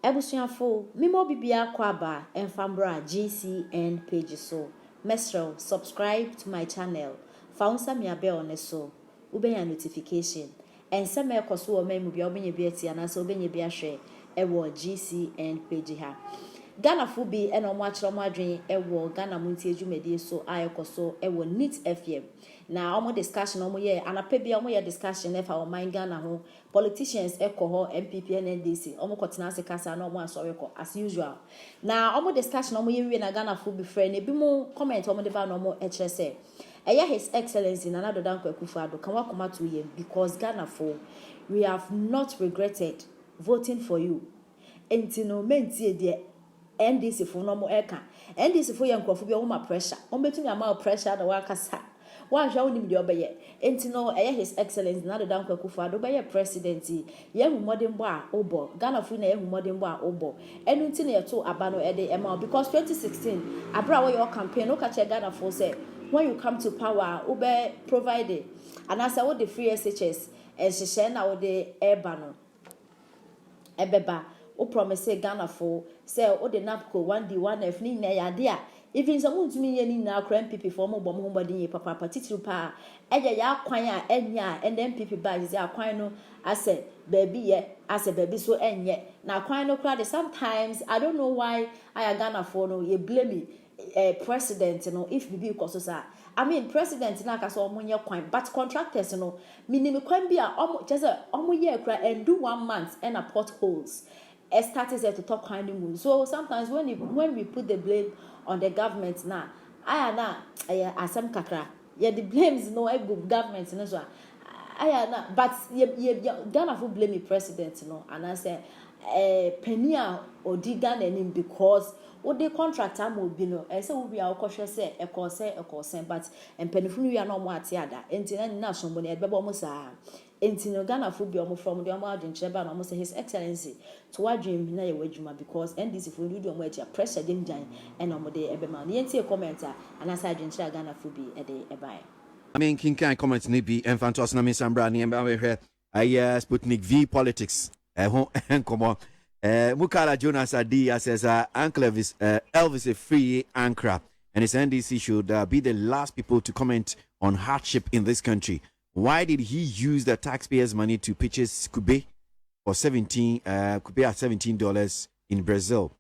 Ebusuafo, mimo bibia kwaba enfambra GCN page so. Mesro, subscribe to my channel. Found me a bell on so. Ubenya notification. And some me koso o memu bia obenye biati anase obenye bia hwe ewo GCN page ha. Ghana fubi eno mo achro mo adwen ewo Ghana muntie dwumadi so ayekoso ewo NIT FM. Na omo discussion omo ye anape bia omo ye discussion efa o man Ghana ho politicians ekoho MPP NDC omo kotena se kasa na omo asoreko as usual. Na omo discussion omo ye wi na Ghana fubi friend e bi mo comment omo de ba no omo ekire se His Excellency Nana Dodanko Akufo Addo can welcome to you because Ghana for we have not regretted voting for you. Entino mentie de NDC for no more eka. NDC for young crofo bi o pressure. On betumi ama pressure da wakasa. Wa hwa onim de obeye. Entino His Excellency Nana Dodanko Akufo Addo be president. Ye hu modern bo a obo. Ghana for na ye hu modern bo a obo. Enu nti na ye to aba no ede ema because 2016 abra wo your campaign no ka che Ghana for say when you come to power, ube provided. And as I would the free SHS, and she share now the airban. Ebeba, o promise Ghana for, say, o the NAPCO, 1D, 1F, ni na ya dia. Even some to me, any now cram people for more bomb body, papa, particular pa, ya quire, and then people buy his aquino. I said, baby, yeah, I said, baby, so and yet. Now, quino crowd, sometimes I don't know why I Ghana for no, you blame me. President, you know, if we be kososa. I mean, president na kaso omunye kwan, but contractors, you know, minimum kwan be a just a omunye kra and do 1 month and a potholes. Started to talk kind of moon. So sometimes when we put the blame on the government now, I na asem kakra. Yeah, the blames no government no so. I na but Ghana for blame the president, you know, and I say Penia or Ghana name because what the contractor will be no, and so we are cautious, a course, but and penifunu ya no more tiada, and in national money at Babomosa. And Ghana football from the Amadin Cheba, almost His Excellency to our dream na wejuma because NDC for you don't wait your pressure danger and on day ebeman. Yenty a commenter and as I didn't Ghana football a day a buy. I mean, King can comment nibi and Fantasna Miss Ambrani and Bawe here. I Sputnik V politics. Come on. Mukala Jonas Adi says Uncle Elvis a free anchor and his NDC should be the last people to comment on hardship in this country. Why did he use the taxpayers' money to purchase Kube for Kube at $17 in Brazil?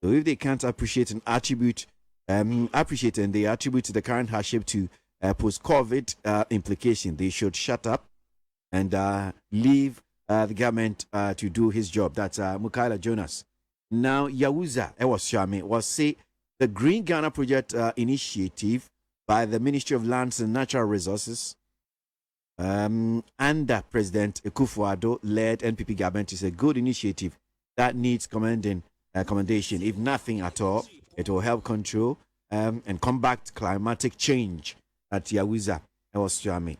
So if they can't appreciate and attribute the current hardship to post-COVID implication, they should shut up and leave the government to do his job. That's Mukaila Jonas. Now, Yawuza Ewashame was say the Green Ghana Project initiative by the Ministry of Lands and Natural Resources under President Akufo Addo led NPP government is a good initiative that needs commendation. If nothing at all, it will help control and combat climatic change. At Yawuza Ewashame.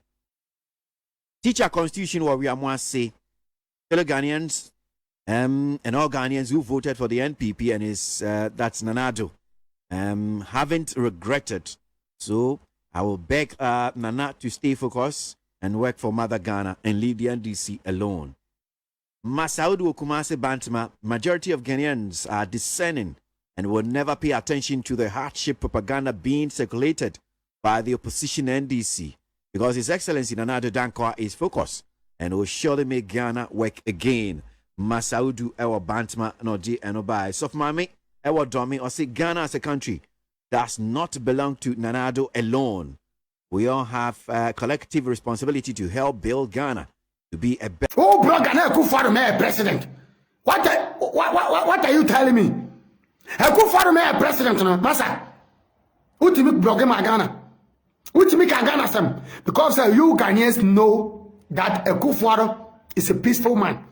Teacher Constitution what we are more say fellow Ghanaians and all Ghanaians who voted for the NPP and is that's Nana Addo haven't regretted. So I will beg Nana to stay focused and work for Mother Ghana and leave the NDC alone. Masaudu Okumase Bantama, majority of Ghanaians are discerning and will never pay attention to the hardship propaganda being circulated by the opposition NDC because His Excellency Nana Dodanko is focused and will surely make Ghana work again. Masaudu Ewa Bantama Nodi Enobai. Sofmami Ewa Domi or say Ghana as a country does not belong to Nana Addo alone. We all have a collective responsibility to help build Ghana to be a better. Oh, bro, Ghana Akufo Addo president. What are you telling me? Akufo Addo president, no, Masa. Ultimate blogger Ghana. Ultimate Ghana some because you Ghanaians know that Akufo Addo is a peaceful man.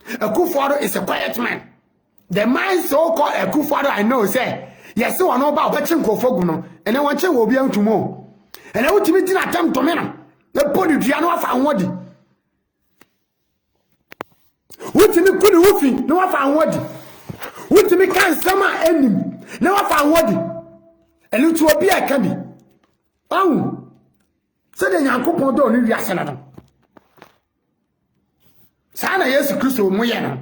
Akufo Addo is a quiet man. The man so-called Akufo Addo I know say yes, so I know about watching Kofoguno, and then watching will be on tomorrow. And I want to meet in attempt to me. The body piano of our body. What to me could woofing, no of our body. What to me can summer ending, no of our body. And it will be a cabby. Oh, so then Uncle Pondo knew Yasanadam. Sana yes, Christo Moyana.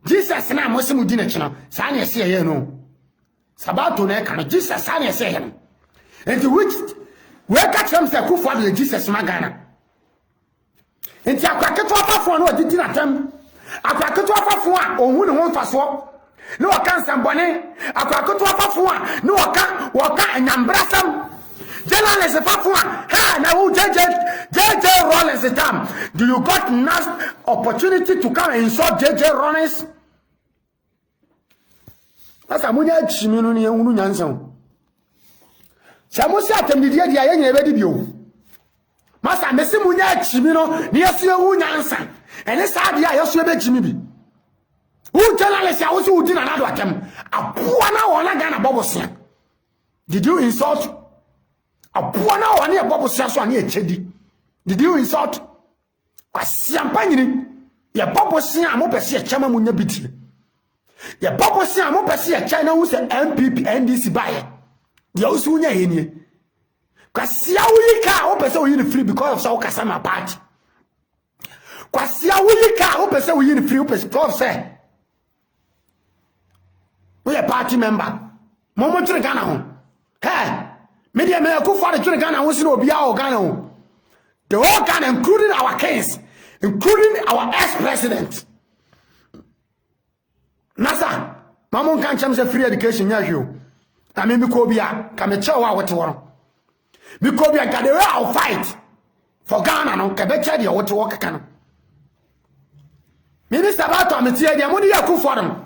Jesus na mosimu di na chino sa na ese ye no sabato na ka no Jesus sa na ese ye no enti which we catch them say Akufo Addo Jesus magana enti akwaketo afafo no odidi na tam akwaketo afafo a ohun ne ho mfaso ne waka nsambone akwaketo afafo a ne waka anyambrasam journalist afafo a ha na wo JJ Rollins time do you got nice opportunity to come and insult JJ Rollins asa munya chimi no ne ehunu nyansan Samusi atemdidie dia ye nyebe di bio. Masa mesi munya chimi no ne yesu ewu nyansa. Ene sa dia yesu ebe chimi bi. Who journalist ya wosu udi na nado atem. Apoa na wona Ghana bobosia. Did you insult? Apoa na wona e bobosia so ane echedi. Did you insult? Kwasiampa nyini. Ye bobosia mo pese e chama munya bitie. Ye bobosia mo pese e China wo se MPP NDC baye. The also nya henie kwasia wuyika wo pese wo yin free because of so kasama party kwasia wuyika wo pese wo yin free wo pese because say we a party member momo tire Ghana ho hey media me Akufo Addo tire Ghana ho si no obia o Ghana ho the whole Ghana including our kings including our ex-president nasa mamo kan cham say free education nya hwe I mean, Mikobia, come and show what you want. Mikobia got the real fight for Ghana, no, Cabecha, what to walk can. Minister Bato, I'm here, the money I cook for them.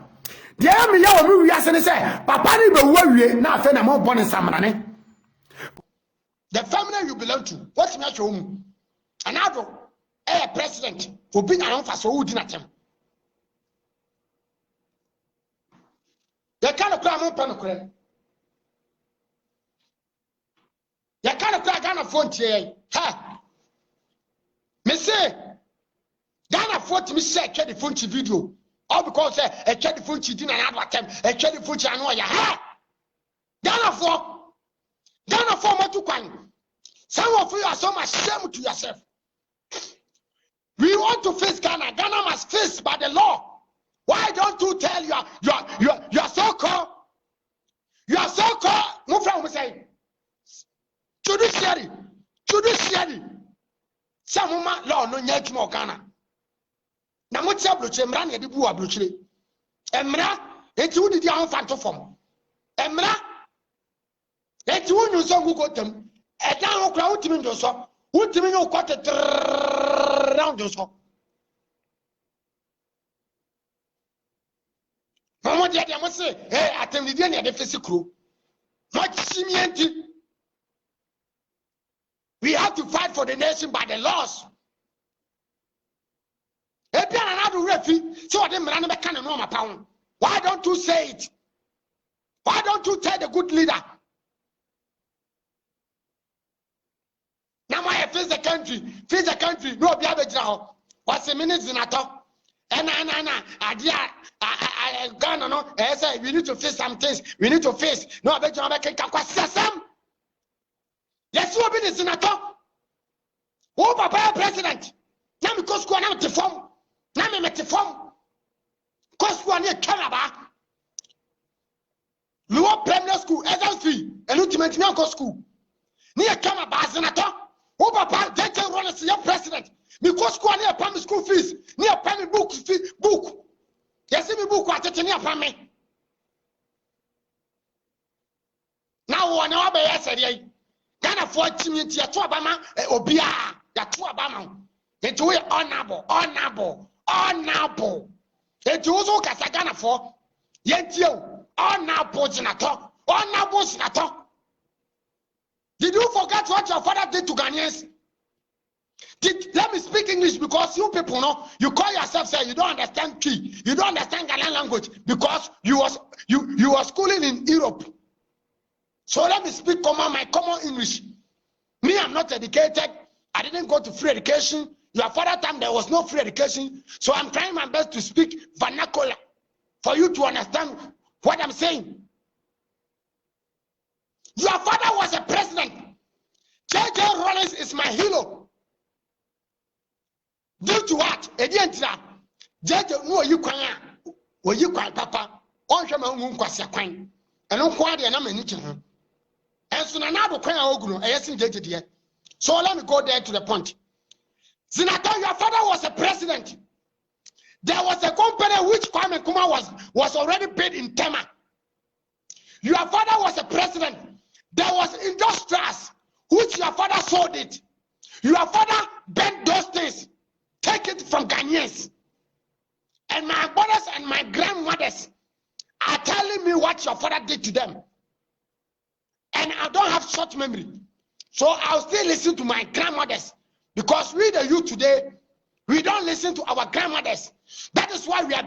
The army, you are saying, Papa, you worry, now, then I'm more born in Samane. The family you belong to, what's my home? Another president for being an officer, so who did not. The kind of crime on ya kana kwa Ghana fonte ha me say Ghana fonte me say check the fonte video all because say e check the fonte di na na atem e check the fonte anu ya ha Ghana for motu kwan some of you are so much shame to yourself. We want to face Ghana must face by the law. Why don't you tell your so-called no from say judiciary some law no nyaj mo Ghana na mo tia bloche mra na de bu ablochire emra enti wudi dia ho fanto fom emra enti wonu so gugotam edan ho kra wutimi ndo so wutimi nyo kwate round so mama dia mo se atem dia na de fisikro no chimienti. We have to fight for the nation by the laws. Why don't you say it? Why don't you tell the good leader? Now I face the country. No, be able to. What's a minute in a talk? And Ghana, no, I say we need to face some things. We need to face. No, I bet you some. Yes, you have been in senator. Oh, Papa, president. Now, because you are not the form. Now, I'm at the form. Because you are near Canada. You are primary school, SLC, and ultimately now school. Near Canada, senator. Oh, Papa, JJ Rollins, your president. Because you are near primary school fees, near primary book. Yes, me book, what it's near primary. Now, one hour by yesterday. Ghana for community ya to Obama obia ya to Obama it we honorable it also kasa Ghana for yentio honorable senator. Did you forget what your father did to Ghanaians? Let me speak English because you people know you call yourself say you don't understand Twi, you don't understand Ghanaian language because you was schooling in Europe. So let me speak my common English. Me, I'm not educated. I didn't go to free education. Your father time there was no free education. So I'm trying my best to speak vernacular for you to understand what I'm saying. Your father was a president. JJ Rollins is my hero. Due to what? JJ no you can Oyi kwa papa, on hwe ma hu nkwase kwan. Eno kwa de na mani che ho. Enso na na do kwan a ogu no, eyesin jejede. So let me go there to the point. Senator, your father was a president. There was a company which Kwame Nkrumah was already paid in Tema. Your father was a president. There was industrials which your father sold it. Your father bent those things. Take it from Ghanaians. And my brothers and my grandmothers are telling me what your father did to them. And I don't have short memory. So I'll still listen to my grandmothers. Because we the youth today, we don't listen to our grandmothers. That is why we are